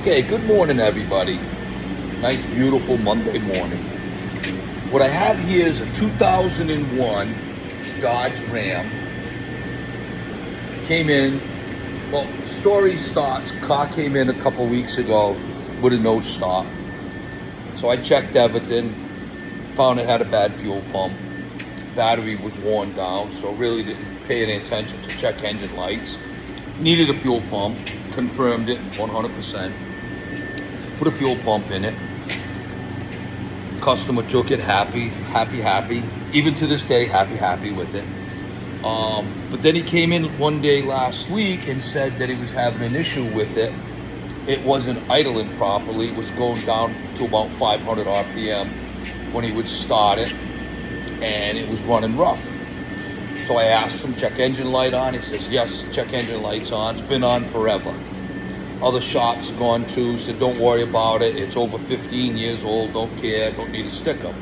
Okay, good morning, everybody. Nice, beautiful Monday morning. What I have here is a 2001 Dodge Ram. Came in, well, story starts, car came in a couple weeks ago with a no stop. So I checked everything, found it had a bad fuel pump. Battery was worn down, so really didn't pay any attention to check engine lights. Needed a fuel pump, confirmed it 100%. Put a fuel pump in it. Customer took it, happy. Even to this day, happy with it. But then he came in one day last week and said that he was having an issue with it. It wasn't idling properly. It was going down to about 500 RPM when he would start it, and it was running rough. So I asked him, check engine light on? He says, yes, check engine light's on. It's been on forever. Other shops gone to, said, don't worry about it. It's over 15 years old, don't care, don't need a sticker.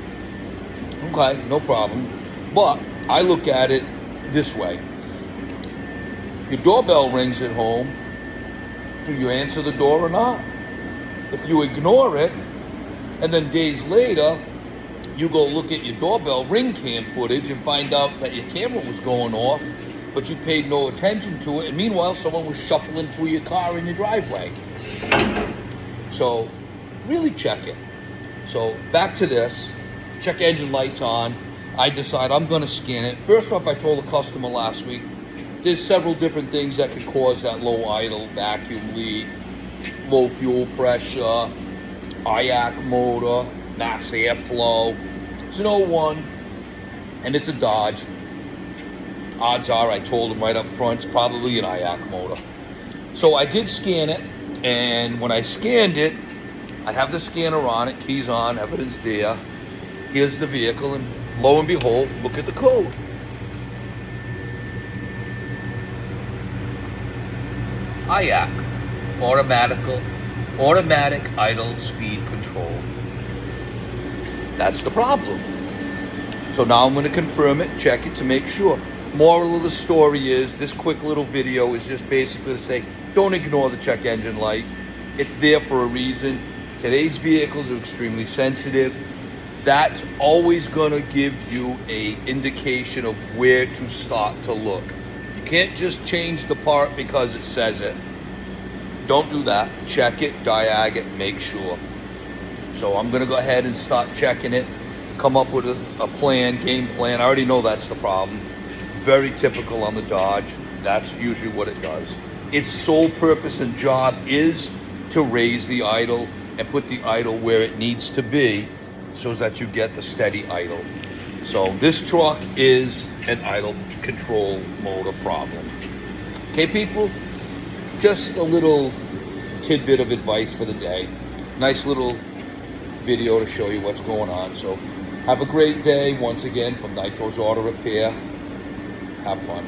Okay, no problem. But I look at it this way. Your doorbell rings at home. Do you answer the door or not? If you ignore it, and then days later, you go look at your doorbell ring cam footage and find out that your camera was going off, but you paid no attention to it, and meanwhile someone was shuffling through your car in your driveway. So really check it. So back to this, check engine lights on. I decide I'm gonna scan it. First off, I told the customer last week, there's several different things that could cause that low idle, vacuum leak, low fuel pressure, IAC motor, mass airflow. It's an 01, and it's a Dodge. Odds are, I told him right up front, it's probably an IAC motor. So I did scan it, and when I scanned it, I have the scanner on it, keys on, evidence there. Here's the vehicle, and lo and behold, look at the code. IAC, automatic idle speed control. That's the problem. So now I'm going to confirm it, check it to make sure. Moral of the story is, this quick little video is just basically to say, don't ignore the check engine light. It's there for a reason. Today's vehicles are extremely sensitive. That's always going to give you an indication of where to start to look. You can't just change the part because it says it. Don't do that. Check it, diag it, make sure. So I'm going to go ahead and start checking it, come up with a plan, game plan. I already know that's the problem. Very typical on the Dodge. That's usually what it does. Its sole purpose and job is to raise the idle and put the idle where it needs to be so that you get the steady idle. So this truck is an idle control motor problem. Okay, people? Just a little tidbit of advice for the day. Nice little video to show you what's going on. So have a great day once again from Nitro's Auto Repair. Have fun.